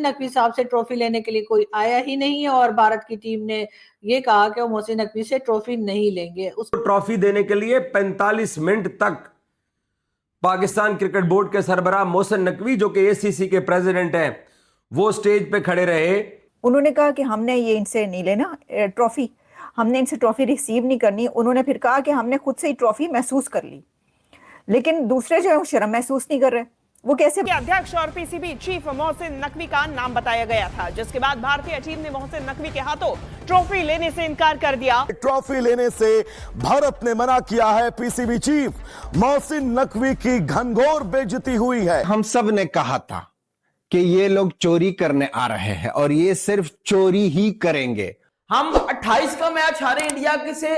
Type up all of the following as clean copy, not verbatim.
मोहसिन नकवी साहब से ट्रॉफी लेने के लिए कोई आया ही नहीं है और भारत की टीम ने ये कहा कि वो मोहसिन नकवी से ट्रॉफी नहीं लेंगे। उसको ट्रॉफी देने के लिए 45 मिनट तक पाकिस्तान क्रिकेट बोर्ड के सरबराह मोहसिन नकवी, जो कि एसीसी के प्रेसिडेंट हैं, वो स्टेज पे खड़े रहे। उन्होंने कहा कि हमने ये इनसे नहीं लेना ट्रॉफी, हमने इनसे ट्रॉफी रिसीव नहीं करनी। उन्होंने फिर कहा कि हमने खुद से ही ट्रॉफी महसूस कर ली, लेकिन दूसरे जो है वो शर्म महसूस नहीं कर रहे। वो कैसे? अध्यक्ष और पीसीबी चीफ मोहसिन नकवी का नाम बताया गया था, जिसके बाद भारतीय टीम ने मोहसिन नकवी के हाथों ट्रॉफी लेने से इनकार कर दिया। ट्रॉफी लेने से भारत ने मना किया है। पीसीबी चीफ मोहसिन नकवी की घनघोर बेइज्जती हुई है। हम सब ने कहा था कि ये लोग चोरी करने आ रहे हैं और ये सिर्फ चोरी ही करेंगे। हम 28 का मैच हारे इंडिया के से,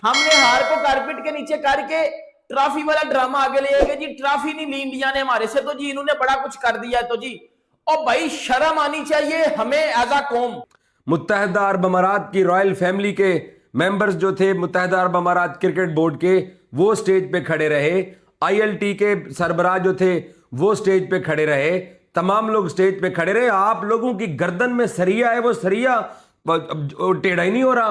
हमने हार को कारपेट के नीचे करके ट्रॉफी वाला ड्रामा आगे ले गए जी। ट्रॉफी नहीं ली इंडिया ने हमारे से, तो जी इन्होंने बड़ा कुछ कर दिया। तो जी और भाई शर्म आनी चाहिए हमें एज अ कौम। मुत्तहदा अरब अमारात की रॉयल फैमिली के मेंबर्स जो थे मुत्तहदा अरब अमारात क्रिकेट बोर्ड के, वो स्टेज पे खड़े रहे। आईएलटी के सरबराह जो थे वो स्टेज पे खड़े रहे। तमाम लोग स्टेज पे खड़े रहे। आप लोगों की गर्दन में सरिया है, वो सरिया टेढ़ा ही नहीं हो रहा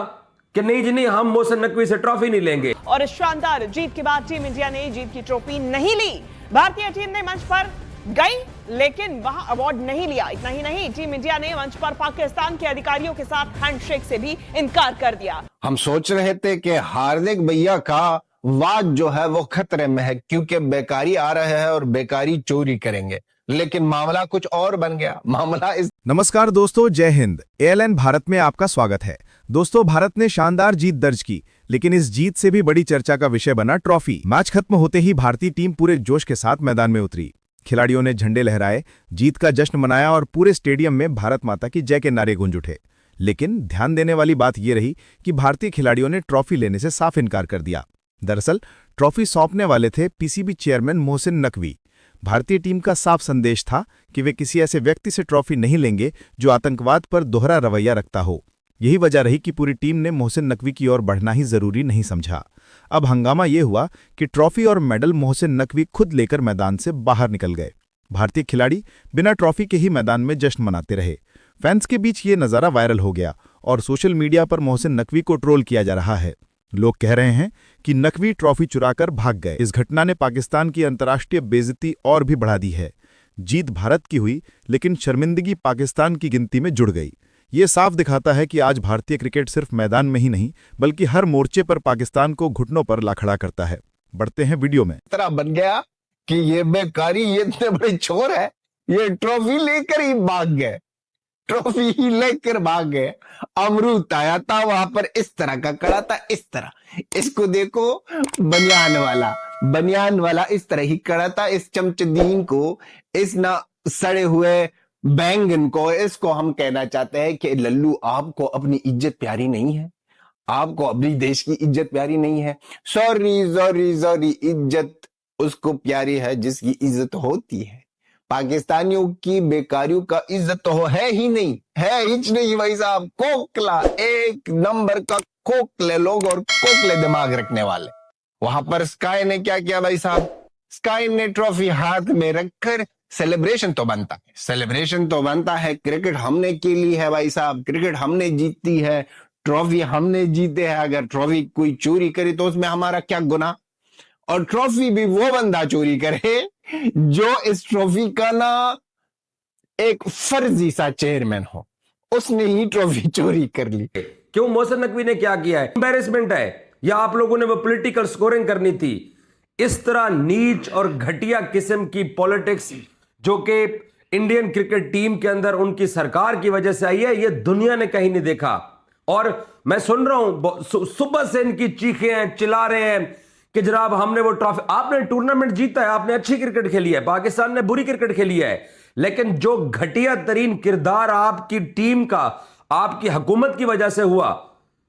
कि नहीं जी नहीं, हम मोहसिन नकवी से ट्रॉफी नहीं लेंगे। और इस शानदार जीत के बाद टीम इंडिया ने जीत की ट्रॉफी नहीं ली। भारतीय टीम ने मंच पर गई लेकिन वहां अवार्ड नहीं लिया। इतना ही नहीं, टीम इंडिया ने मंच पर पाकिस्तान के अधिकारियों के साथ हैंडशेक से भी इनकार कर दिया। हम सोच रहे थे कि हार्दिक भैया का वाद जो है वो खतरे में है, क्योंकि बेकारी आ रहे हैं और बेकारी चोरी करेंगे, लेकिन मामला कुछ और बन गया। मामला इस नमस्कार दोस्तों, जय हिंद। ALN भारत में आपका स्वागत है। दोस्तों, भारत ने शानदार जीत दर्ज की, लेकिन इस जीत से भी बड़ी चर्चा का विषय बना ट्रॉफी। मैच खत्म होते ही भारतीय टीम पूरे जोश के साथ मैदान में उतरी। खिलाड़ियों ने झंडे लहराए, जीत का जश्न मनाया और पूरे स्टेडियम में भारत माता की जय के नारे गूंज उठे। लेकिन ध्यान देने वाली बात यह रही कि भारतीय खिलाड़ियों ने ट्रॉफी लेने से साफ इनकार कर दिया। दरअसल ट्रॉफी सौंपने वाले थे पीसीबी चेयरमैन मोहसिन नकवी। भारतीय टीम का साफ संदेश था कि वे किसी ऐसे व्यक्ति से ट्रॉफी नहीं लेंगे जो आतंकवाद पर दोहरा रवैया रखता हो। यही वजह रही कि पूरी टीम ने मोहसिन नकवी की ओर बढ़ना ही जरूरी नहीं समझा। अब हंगामा यह हुआ कि ट्रॉफी और मेडल मोहसिन नकवी खुद लेकर मैदान से बाहर निकल गए। भारतीय खिलाड़ी बिना ट्रॉफी के ही मैदान में जश्न मनाते रहे। फैंस के बीच ये नज़ारा वायरल हो गया और सोशल मीडिया पर मोहसिन नकवी को ट्रोल किया जा रहा है। लोग कह रहे हैं कि नकवी ट्रॉफी चुराकर भाग गए। इस घटना ने पाकिस्तान की अंतर्राष्ट्रीय बेइज्जती और भी बढ़ा दी है। जीत भारत की हुई, लेकिन शर्मिंदगी पाकिस्तान की गिनती में जुड़ गई। ये साफ दिखाता है कि आज भारतीय क्रिकेट सिर्फ मैदान में ही नहीं, बल्कि हर मोर्चे पर पाकिस्तान को घुटनों पर ला खड़ा करता है। बढ़ते हैं वीडियो में। तरह बन गया कि ये बेकारी, ये इतने बड़े चोर है, ये ट्रॉफी लेकर ही भाग गए। ट्रॉफी ही लेकर भाग गए। अमरूद आया था वहां पर, इस तरह का कड़ा था, इस तरह। इसको देखो, बनियान वाला इस तरह ही कड़ा था। इस चमचदीन को, इस ना सड़े हुए बैंगन को, इसको हम कहना चाहते हैं कि लल्लू, आपको अपनी इज्जत प्यारी नहीं है, आपको अपनी देश की इज्जत प्यारी नहीं है। सॉरी, इज्जत उसको प्यारी है जिसकी इज्जत होती है। पाकिस्तानियों की बेकारियों का इज्जत तो है ही नहीं, है ही नहीं भाई साहब। खोखला, एक नंबर का खोखले लोग और खोखले दिमाग रखने वाले। वहां पर स्काई ने क्या किया भाई साहब? स्काई ने ट्रॉफी हाथ में रखकर सेलिब्रेशन तो बनता है। क्रिकेट हमने के लिए है भाई साहब, क्रिकेट हमने जीती है, ट्रॉफी हमने जीते हैं। अगर ट्रॉफी कोई चोरी करे तो उसमें हमारा क्या गुनाह? और ट्रॉफी भी वो बंदा चोरी करे जो इस ट्रॉफी का ना एक फर्जी सा चेयरमैन हो, उसने ही ट्रॉफी चोरी कर ली। क्यों? मोहसिन नकवी ने क्या किया है? एम्बैरेसमेंट है, या आप लोगों ने वो पॉलिटिकल स्कोरिंग करनी थी? इस तरह नीच और घटिया किस्म की पॉलिटिक्स जो कि इंडियन क्रिकेट टीम के अंदर उनकी सरकार की वजह से आई है, ये दुनिया ने कहीं नहीं देखा। और मैं सुन रहा हूं सुबह से इनकी चीखें हैं, चिल्ला रहे हैं कि जनाब हमने वो ट्रॉफी, आपने टूर्नामेंट जीता है, आपने अच्छी क्रिकेट खेली है, पाकिस्तान ने बुरी क्रिकेट खेली है, लेकिन जो घटिया तरीन किरदार आपकी टीम का आपकी हुकूमत की वजह से हुआ,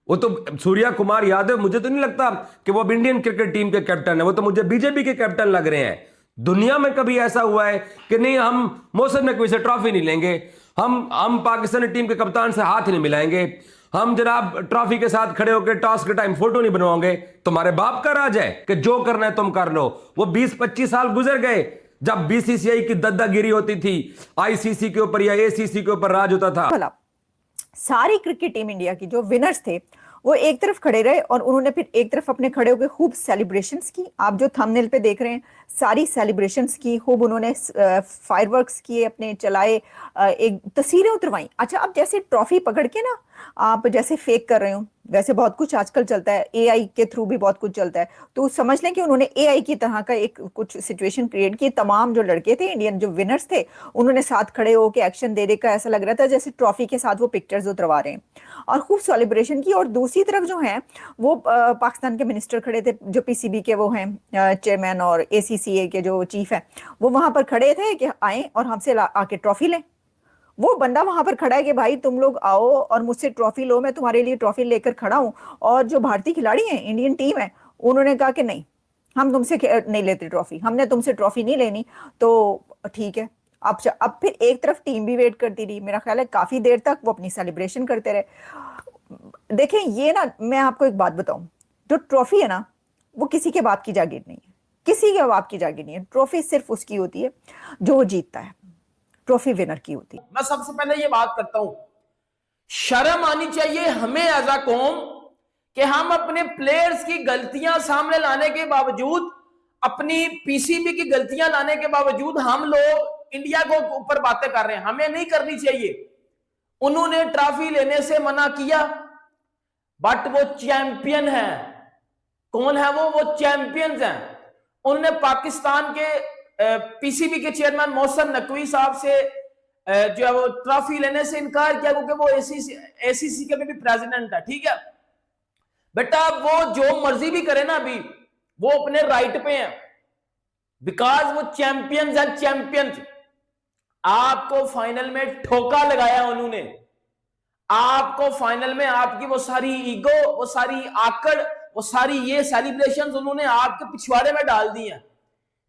वो तो सूर्या कुमार यादव, मुझे तो नहीं लगता कि वो अब इंडियन क्रिकेट टीम के कैप्टन है, वो तो मुझे बीजेपी के कैप्टन लग रहे हैं। दुनिया में कभी ऐसा हुआ है कि नहीं हम मोहसिन नकवी से ट्रॉफी नहीं लेंगे, हम पाकिस्तानी टीम के कप्तान से हाथ नहीं मिलाएंगे, हम जनाब ट्रॉफी के साथ खड़े होकर टॉस के टाइम फोटो नहीं बनवाओगे? तुम्हारे बाप का राज है कि जो करना है तुम कर लो। वो 20-25 साल गुजर गए, जब बीसीसीआई की दादागिरी होती थी, आईसीसी के ऊपर या एसीसी के ऊपर राज होता था। भला सारी क्रिकेट टीम इंडिया की जो विनर्स थे वो एक तरफ खड़े रहे और उन्होंने फिर एक तरफ अपने खड़े होकर खूब सेलिब्रेशंस की। आप जो थंबनेल पे देख रहे हैं सारी सेलिब्रेशंस की, खूब उन्होंने फायरवर्क्स किए, अपने चलाए, एक तस्वीरें उतरवाई। अच्छा, अब जैसे ट्रॉफी पकड़ के ना आप जैसे फेक कर रहे हो, वैसे बहुत कुछ आजकल चलता है, एआई के थ्रू भी बहुत कुछ चलता है, तो समझ लें कि उन्होंने एआई की तरह का एक कुछ सिचुएशन क्रिएट की। तमाम जो लड़के थे इंडियन, जो विनर्स थे, उन्होंने साथ खड़े होकर एक्शन दे का ऐसा लग रहा था जैसे ट्रॉफी के साथ वो पिक्चर्स उतरवा रहे हैं, और खूब सेलिब्रेशन की। और दूसरी तरफ जो है वो पाकिस्तान के मिनिस्टर खड़े थे, जो पीसीबी के वो हैं चेयरमैन, और एसीसीए के जो चीफ है, वो वहां पर खड़े थे कि आए और हमसे आके ट्रॉफी लें। वो बंदा वहां पर खड़ा है कि भाई तुम लोग आओ और मुझसे ट्रॉफी लो, मैं तुम्हारे लिए ट्रॉफी लेकर खड़ा हूं। और जो भारतीय खिलाड़ी हैं, इंडियन टीम है, उन्होंने कहा कि नहीं, हम तुमसे नहीं लेते ट्रॉफी, हमने तुमसे ट्रॉफी नहीं लेनी। तो ठीक है, अब फिर एक तरफ टीम भी वेट करती रही, मेरा ख्याल है काफी देर तक वो अपनी सेलिब्रेशन करते रहे। देखें, ये ना, मैं आपको एक बात बताऊं, जो ट्रॉफी है ना वो किसी के बाप की जागीर नहीं है, किसी के बाप की जागीर नहीं है। ट्रॉफी सिर्फ उसकी होती है जो वो जीतता है, ट्रॉफी विनर की होती है। मैं सबसे पहले ये बात करता हूं, शर्म आनी चाहिए हमें एज अ कौम कि हम अपने प्लेयर्स की गलतियां सामने लाने के बावजूद, अपनी पीसीबी की गलतियां लाने के बावजूद हम लोग इंडिया को ऊपर बातें कर रहे हैं। हमें नहीं करनी चाहिए। उन्होंने ट्रॉफी लेने से मना किया, बट वो चैंपियन है। कौन है वो चैंपियंस हैं। उन्होंने पाकिस्तान के पीसीबी के चेयरमैन मोहसिन नकवी साहब से जो है वो ट्रॉफी लेने से इनकार किया, क्योंकि वो एसीसी के भी प्रेसिडेंट है। ठीक है बेटा, वो जो मर्जी भी करे ना, अभी वो अपने राइट पे हैं, बिकॉज वो चैंपियंस है। चैंपियंस आपको फाइनल में ठोका लगाया उन्होंने, आपको फाइनल में आपकी वो सारी ईगो, वो सारी आकड़, वो सारी ये सेलिब्रेशंस उन्होंने आपके पिछवाड़े में डाल दी हैं।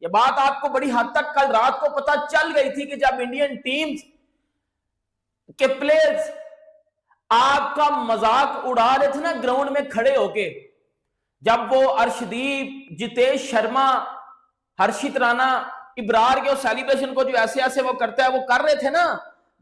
ये बात आपको बड़ी हद तक कल रात को पता चल गई थी कि जब इंडियन टीम्स के प्लेयर्स आपका मजाक उड़ा रहे थे ना ग्राउंड में खड़े होके, जब वो अर्शदीप, जितेश शर्मा, हर्षित राणा, इब्रार के सेलिब्रेशन को जो ऐसे ऐसे वो करता है, वो कर रहे थे ना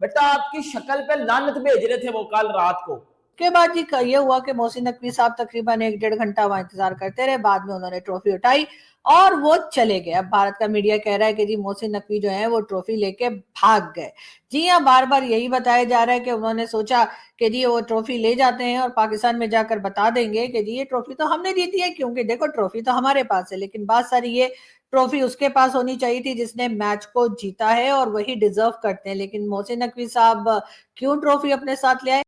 बेटा, आपकी शक्ल पे लानत भेज रहे थे वो कल रात को। के बाद जी ये हुआ कि मोहसिन नकवी साहब तकरीबन 1-1.5 घंटा वहां इंतजार करते रहे। बाद में उन्होंने ट्रॉफी उठाई और वो चले गए। अब भारत का मीडिया कह रहा है कि जी मोहसिन नकवी जो है वो ट्रॉफी लेके भाग गए। जी हाँ, बार बार यही बताया जा रहा है कि उन्होंने सोचा कि जी वो ट्रॉफी ले जाते हैं और पाकिस्तान में जाकर बता देंगे कि जी ये ट्रॉफी तो हमने जीती है, क्योंकि देखो ट्रॉफी तो हमारे पास है, लेकिन बात सारी ये ट्रॉफी उसके पास होनी चाहिए थी जिसने मैच को जीता है और वही डिजर्व करते हैं। लेकिन मोहसिन नकवी साहब क्यों ट्रॉफी अपने साथ ले आए?